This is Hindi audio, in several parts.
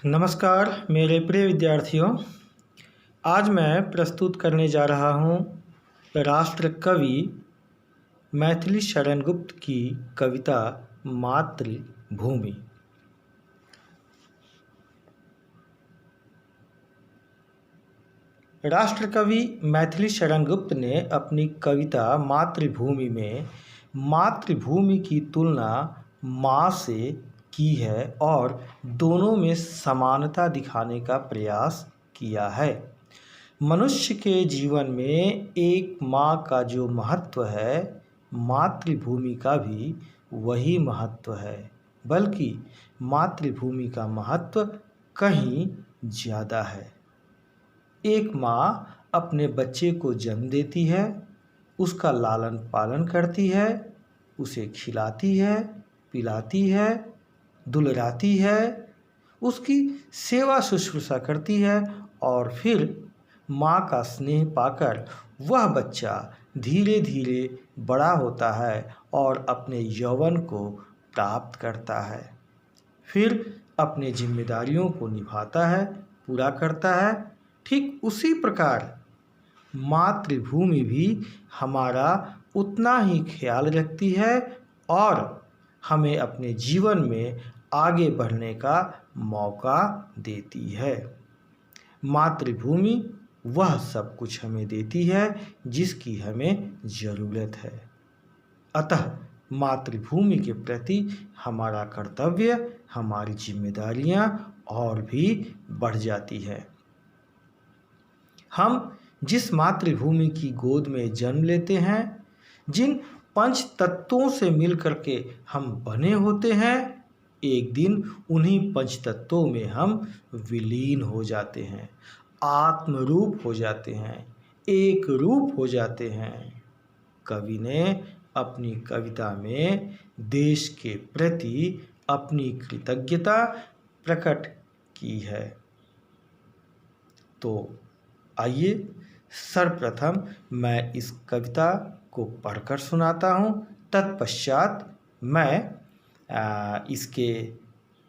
नमस्कार मेरे प्रिय विद्यार्थियों। आज मैं प्रस्तुत करने जा रहा हूँ राष्ट्र कवि मैथिली शरण गुप्त की कविता मातृभूमि। राष्ट्र कवि मैथिली शरण गुप्त ने अपनी कविता मातृभूमि में मातृभूमि की तुलना माँ से की है और दोनों में समानता दिखाने का प्रयास किया है। मनुष्य के जीवन में एक माँ का जो महत्व है, मातृभूमि का भी वही महत्व है, बल्कि मातृभूमि का महत्व कहीं ज़्यादा है। एक माँ अपने बच्चे को जन्म देती है, उसका लालन पालन करती है, उसे खिलाती है, पिलाती है, दुलराती है, उसकी सेवा शुश्रूषा करती है और फिर माँ का स्नेह पाकर वह बच्चा धीरे धीरे बड़ा होता है और अपने यौवन को प्राप्त करता है। फिर अपनी जिम्मेदारियों को निभाता है, पूरा करता है। ठीक उसी प्रकार मातृभूमि भी हमारा उतना ही ख्याल रखती है और हमें अपने जीवन में आगे बढ़ने का मौका देती है। मातृभूमि वह सब कुछ हमें देती है जिसकी हमें ज़रूरत है। अतः मातृभूमि के प्रति हमारा कर्तव्य, हमारी जिम्मेदारियां और भी बढ़ जाती है। हम जिस मातृभूमि की गोद में जन्म लेते हैं, जिन पंच तत्वों से मिलकर के हम बने होते हैं, एक दिन उन्हीं पंच तत्वों में हम विलीन हो जाते हैं, आत्मरूप हो जाते हैं, एक रूप हो जाते हैं। कवि ने अपनी कविता में देश के प्रति अपनी कृतज्ञता प्रकट की है। तो आइए सर्वप्रथम मैं इस कविता को पढ़कर सुनाता हूँ, तत्पश्चात मैं इसके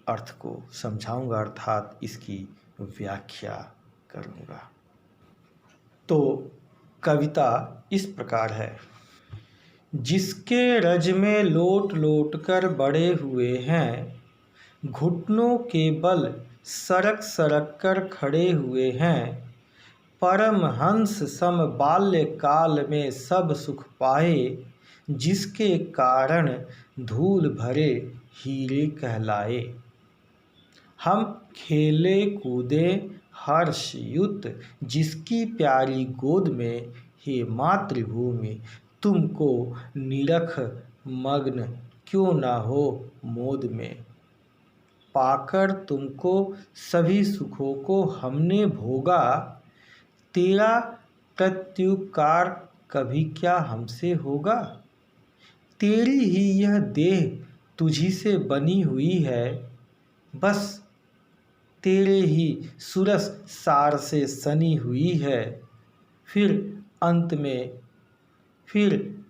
अर्थ को समझाऊंगा, अर्थात इसकी व्याख्या करूंगा। तो कविता इस प्रकार है। जिसके रज में लोट लोट कर बड़े हुए हैं, घुटनों के बल सरक सरक कर खड़े हुए हैं, परमहंस सम बाल्य काल में सब सुख पाए, जिसके कारण धूल भरे हीरे कहलाए। हम खेले कूदे हर्षयुत जिसकी प्यारी गोद में, हे मातृभूमि तुमको निरख मग्न क्यों ना हो मोद में। पाकर तुमको सभी सुखों को हमने भोगा, तेरा प्रत्युपकार कभी क्या हमसे होगा। तेरी ही यह देह तुझी से बनी हुई है, बस तेरे ही सुरस सार से सनी हुई है। फिर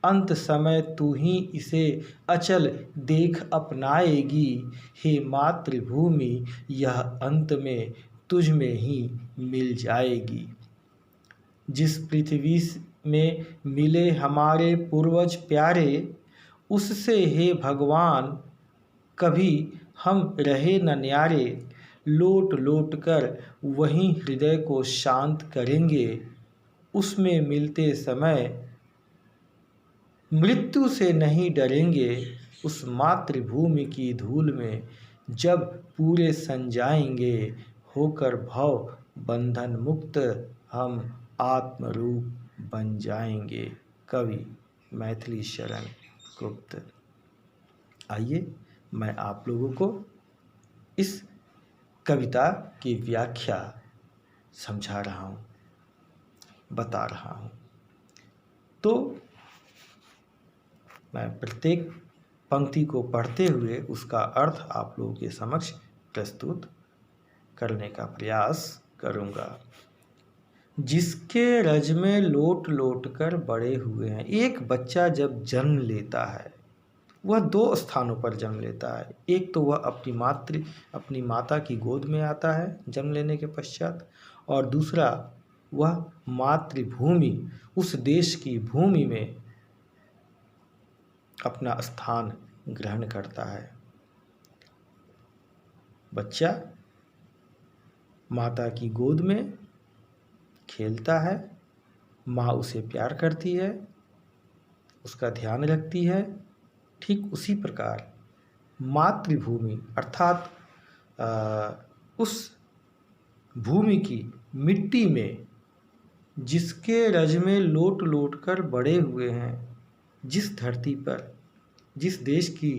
अंत समय तू ही इसे अचल देख अपनाएगी, हे मातृभूमि यह अंत में तुझ में ही मिल जाएगी। जिस पृथ्वी में मिले हमारे पूर्वज प्यारे, उससे हे भगवान कभी हम रहे न न्यारे। लोट लोट कर वहीं हृदय को शांत करेंगे, उसमें मिलते समय मृत्यु से नहीं डरेंगे। उस मातृभूमि की धूल में जब पूरे सन जाएंगे, होकर भव बंधन मुक्त हम आत्मरूप बन जाएंगे। कवि मैथिली शरण गुप्त। आइए मैं आप लोगों को इस कविता की व्याख्या समझा रहा हूँ, बता रहा हूँ। तो मैं प्रत्येक पंक्ति को पढ़ते हुए उसका अर्थ आप लोगों के समक्ष प्रस्तुत करने का प्रयास करूँगा। जिसके रज में लोट लोट कर बड़े हुए हैं। एक बच्चा जब जन्म लेता है वह दो स्थानों पर जन्म लेता है। एक तो वह अपनी माता की गोद में आता है जन्म लेने के पश्चात, और दूसरा वह मातृभूमि, उस देश की भूमि में अपना स्थान ग्रहण करता है। बच्चा माता की गोद में खेलता है, माँ उसे प्यार करती है, उसका ध्यान रखती है। ठीक उसी प्रकार मातृभूमि अर्थात उस भूमि की मिट्टी में जिसके रज में लोट लोट कर बड़े हुए हैं, जिस धरती पर, जिस देश की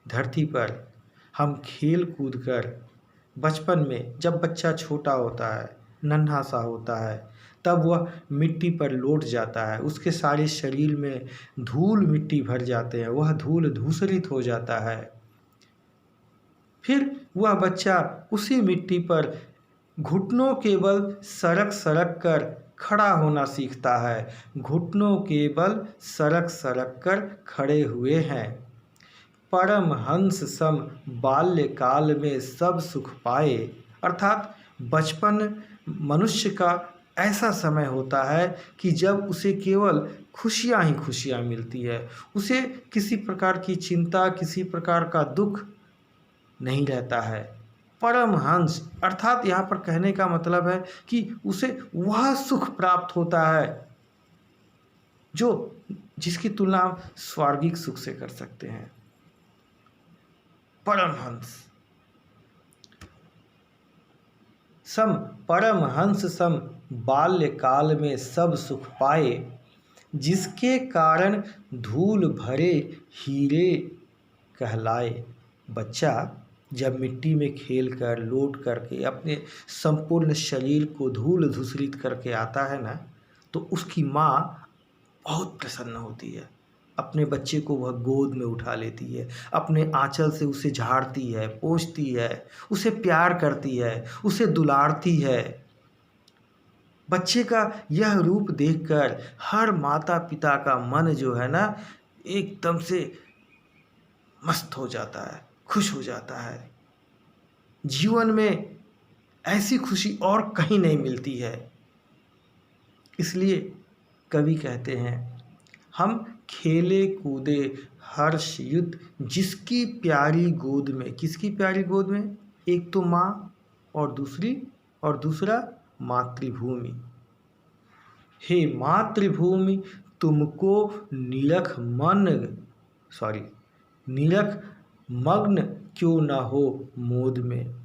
धरती पर हम खेल कूद कर बचपन में, जब बच्चा छोटा होता है, नन्हा सा होता है, तब वह मिट्टी पर लौट जाता है, उसके सारे शरीर में धूल मिट्टी भर जाते हैं, वह धूल धूसरित हो जाता है। फिर वह बच्चा उसी मिट्टी पर घुटनों के बल सरक सरक कर खड़ा होना सीखता है। घुटनों के बल सरक सरक कर खड़े हुए हैं। परमहंस सम बाल्यकाल में सब सुख पाए, अर्थात बचपन मनुष्य का ऐसा समय होता है कि जब उसे केवल खुशियां ही खुशियां मिलती है, उसे किसी प्रकार की चिंता, किसी प्रकार का दुख नहीं रहता है। परमहंस अर्थात यहाँ पर कहने का मतलब है कि उसे वह सुख प्राप्त होता है जो जिसकी तुलना हम स्वर्गिक सुख से कर सकते हैं। परमहंस परमहंस सम बाल्यकाल में सब सुख पाए, जिसके कारण धूल भरे हीरे कहलाए। बच्चा जब मिट्टी में खेल कर लौट करके अपने संपूर्ण शरीर को धूल धूसरित करके आता है ना, तो उसकी माँ बहुत प्रसन्न होती है। अपने बच्चे को वह गोद में उठा लेती है, अपने आंचल से उसे झाड़ती है, पोंछती है, उसे प्यार करती है, उसे दुलारती है। बच्चे का यह रूप देखकर हर माता पिता का मन जो है ना, एकदम से मस्त हो जाता है, खुश हो जाता है। जीवन में ऐसी खुशी और कहीं नहीं मिलती है। इसलिए कवि कहते हैं, हम खेले कूदे हर्ष युद्ध जिसकी प्यारी गोद में। किसकी प्यारी गोद में? एक तो माँ और दूसरा मातृभूमि। हे मातृभूमि तुमको निरख मग्न क्यों ना हो मोद में।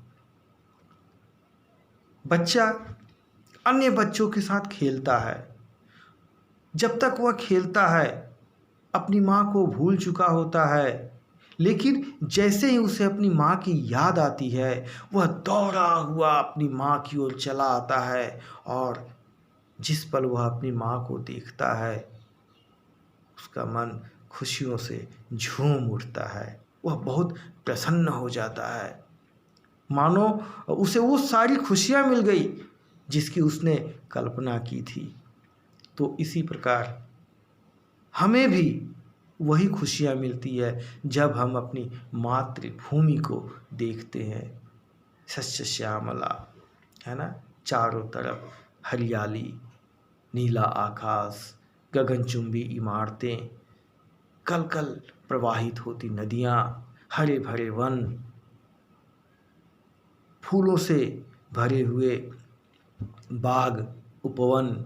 बच्चा अन्य बच्चों के साथ खेलता है। जब तक वह खेलता है अपनी माँ को भूल चुका होता है, लेकिन जैसे ही उसे अपनी माँ की याद आती है, वह दौड़ा हुआ अपनी माँ की ओर चला आता है, और जिस पल वह अपनी माँ को देखता है उसका मन खुशियों से झूम उठता है। वह बहुत प्रसन्न हो जाता है, मानो उसे वो सारी खुशियाँ मिल गई जिसकी उसने कल्पना की थी। तो इसी प्रकार हमें भी वही खुशियाँ मिलती है जब हम अपनी मातृभूमि को देखते हैं। सस्य श्यामला है ना, चारों तरफ हरियाली, नीला आकाश, गगनचुंबी इमारतें, कल कल प्रवाहित होती नदियाँ, हरे भरे वन, फूलों से भरे हुए बाग, उपवन,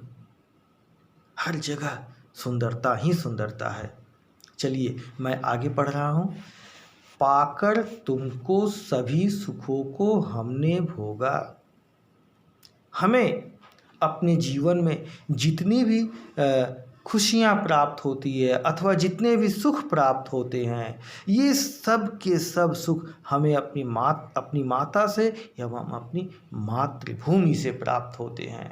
हर जगह सुंदरता ही सुंदरता है। चलिए मैं आगे पढ़ रहा हूँ। पाकर तुमको सभी सुखों को हमने भोगा। हमें अपने जीवन में जितनी भी खुशियाँ प्राप्त होती है अथवा जितने भी सुख प्राप्त होते हैं, ये सब के सब सुख हमें अपनी माता से एवं अपनी मातृभूमि से प्राप्त होते हैं।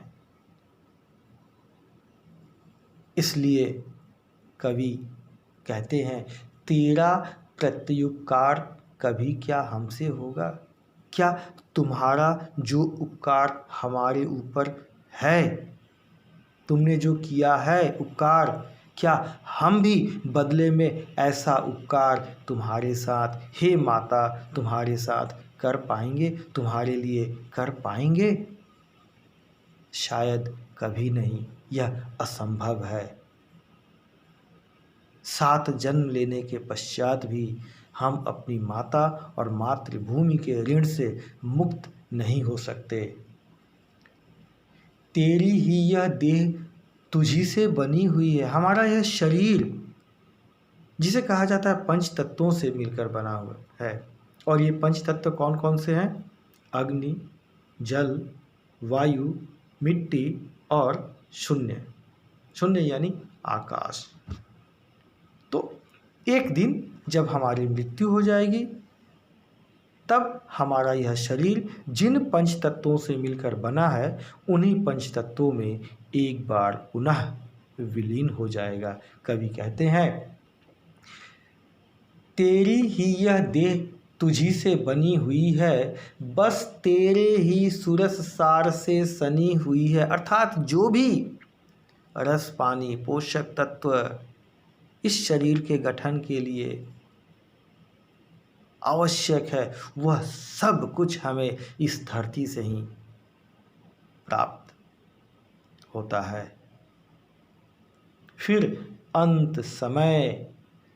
इसलिए कवि कहते हैं, तेरा प्रत्युपकार कभी क्या हमसे होगा। क्या तुम्हारा जो उपकार हमारे ऊपर है, तुमने जो किया है उपकार, क्या हम भी बदले में ऐसा उपकार तुम्हारे साथ, हे माता, तुम्हारे साथ कर पाएंगे, तुम्हारे लिए कर पाएंगे? शायद कभी नहीं, यह असंभव है। 7 जन्म लेने के पश्चात भी हम अपनी माता और मातृभूमि के ऋण से मुक्त नहीं हो सकते। तेरी ही यह देह तुझी से बनी हुई है। हमारा यह शरीर, जिसे कहा जाता है पंच तत्वों से मिलकर बना हुआ है। और ये पंच तत्व कौन कौन से हैं? अग्नि, जल, वायु, मिट्टी और शून्य। शून्य यानी आकाश। तो एक दिन जब हमारी मृत्यु हो जाएगी, तब हमारा यह शरीर जिन पंच तत्वों से मिलकर बना है, उन्हीं पंच तत्वों में एक बार पुनः विलीन हो जाएगा। कवि कहते हैं, तेरी ही यह देह तुझी से बनी हुई है, बस तेरे ही सुरस सार से सनी हुई है। अर्थात जो भी रस, पानी, पोषक तत्व इस शरीर के गठन के लिए आवश्यक है, वह सब कुछ हमें इस धरती से ही प्राप्त होता है। फिर अंत समय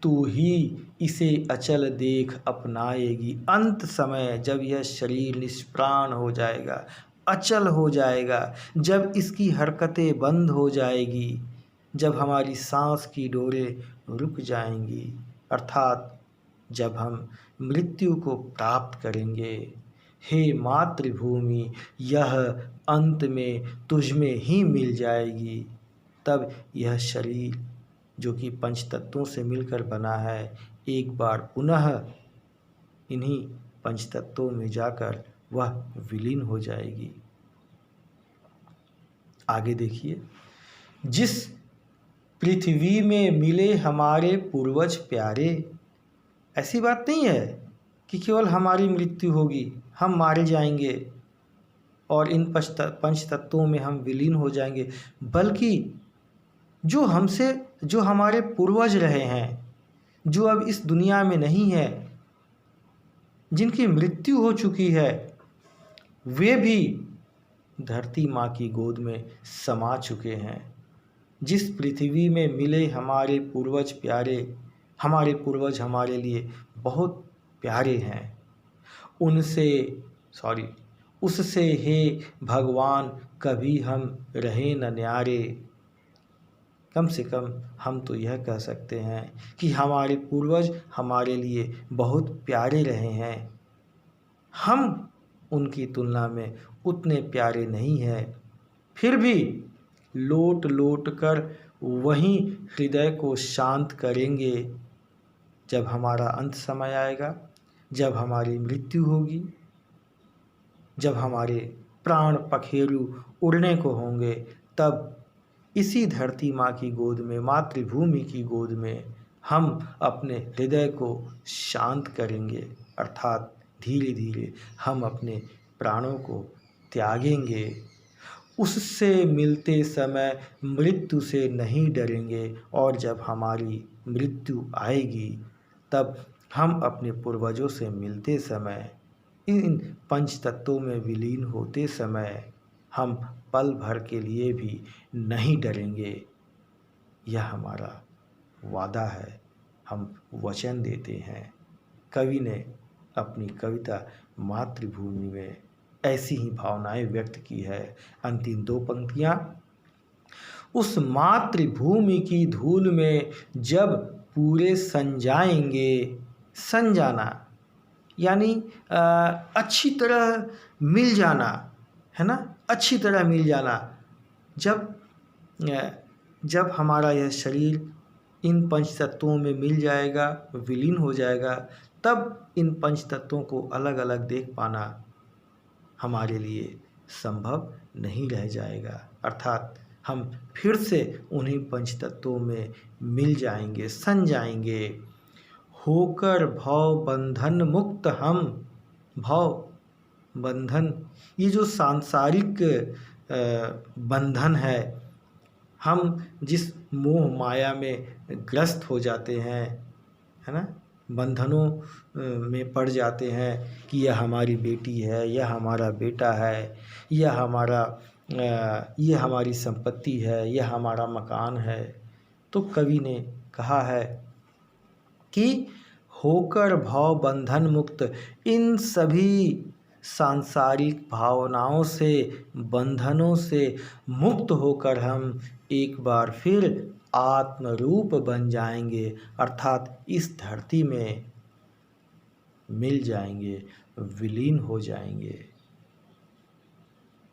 तू ही इसे अचल देख अपनाएगी। अंत समय जब यह शरीर निष्प्राण हो जाएगा, अचल हो जाएगा, जब इसकी हरकतें बंद हो जाएगी, जब हमारी सांस की डोरें रुक जाएंगी, अर्थात जब हम मृत्यु को प्राप्त करेंगे, हे मातृभूमि, यह अंत में तुझ में ही मिल जाएगी। तब यह शरीर जो कि पंच तत्वों से मिलकर बना है, एक बार पुनः इन्हीं पंच तत्वों में जाकर वह विलीन हो जाएगी। आगे देखिए, जिस पृथ्वी में मिले हमारे पूर्वज प्यारे। ऐसी बात नहीं है कि केवल हमारी मृत्यु होगी, हम मारे जाएंगे और इन पंच तत्वों में हम विलीन हो जाएंगे, बल्कि जो हमारे पूर्वज रहे हैं, जो अब इस दुनिया में नहीं है, जिनकी मृत्यु हो चुकी है, वे भी धरती माँ की गोद में समा चुके हैं। जिस पृथ्वी में मिले हमारे पूर्वज प्यारे, हमारे पूर्वज हमारे लिए बहुत प्यारे हैं। उससे हे भगवान कभी हम रहे न न्यारे। कम से कम हम तो यह कह सकते हैं कि हमारे पूर्वज हमारे लिए बहुत प्यारे रहे हैं। हम उनकी तुलना में उतने प्यारे नहीं हैं, फिर भी लौट लौट कर वहीं हृदय को शांत करेंगे जब हमारा अंत समय आएगा, जब हमारी मृत्यु होगी, जब हमारे प्राण पखेरु उड़ने को होंगे। तब इसी धरती माँ की गोद में, मातृभूमि की गोद में हम अपने हृदय को शांत करेंगे, अर्थात धीरे धीरे हम अपने प्राणों को त्यागेंगे। उससे मिलते समय मृत्यु से नहीं डरेंगे, और जब हमारी मृत्यु आएगी, तब हम अपने पूर्वजों से मिलते समय, इन पंच तत्वों में विलीन होते समय हम पल भर के लिए भी नहीं डरेंगे। यह हमारा वादा है, हम वचन देते हैं। कवि ने अपनी कविता मातृभूमि में ऐसी ही भावनाएं व्यक्त की है। अंतिम 2 पंक्तियाँ, उस मातृभूमि की धूल में जब पूरे सन जाएंगे। सन जाना यानी अच्छी तरह मिल जाना, है ना, अच्छी तरह मिल जाना। जब हमारा यह शरीर इन पंच तत्वों में मिल जाएगा, विलीन हो जाएगा, तब इन पंच तत्वों को अलग अलग देख पाना हमारे लिए संभव नहीं रह जाएगा, अर्थात हम फिर से उन्हीं पंच तत्वों में मिल जाएंगे, सन जाएंगे। होकर भव बंधन मुक्त हम। भव बंधन, ये जो सांसारिक बंधन है, हम जिस मोह माया में ग्रस्त हो जाते हैं, है ना, बंधनों में पड़ जाते हैं कि यह हमारी बेटी है, यह हमारा बेटा है, यह हमारी संपत्ति है, यह हमारा मकान है। तो कवि ने कहा है कि होकर भव बंधन मुक्त, इन सभी सांसारिक भावनाओं से, बंधनों से मुक्त होकर हम एक बार फिर आत्मरूप बन जाएंगे, अर्थात इस धरती में मिल जाएंगे, विलीन हो जाएंगे।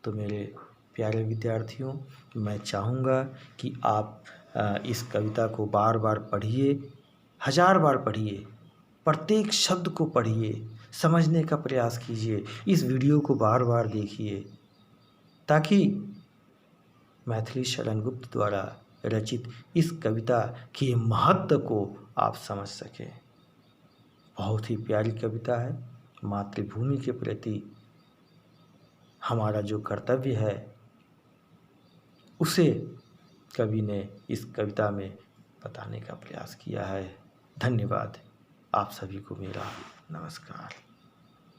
तो मेरे प्यारे विद्यार्थियों, मैं चाहूँगा कि आप इस कविता को बार बार पढ़िए, 1000 बार पढ़िए, प्रत्येक शब्द को पढ़िए, समझने का प्रयास कीजिए, इस वीडियो को बार बार देखिए, ताकि मैथिली शरण गुप्त द्वारा रचित इस कविता के महत्व को आप समझ सकें। बहुत ही प्यारी कविता है। मातृभूमि के प्रति हमारा जो कर्तव्य है उसे कवि ने इस कविता में बताने का प्रयास किया है। धन्यवाद। आप सभी को मेरा नमस्कार।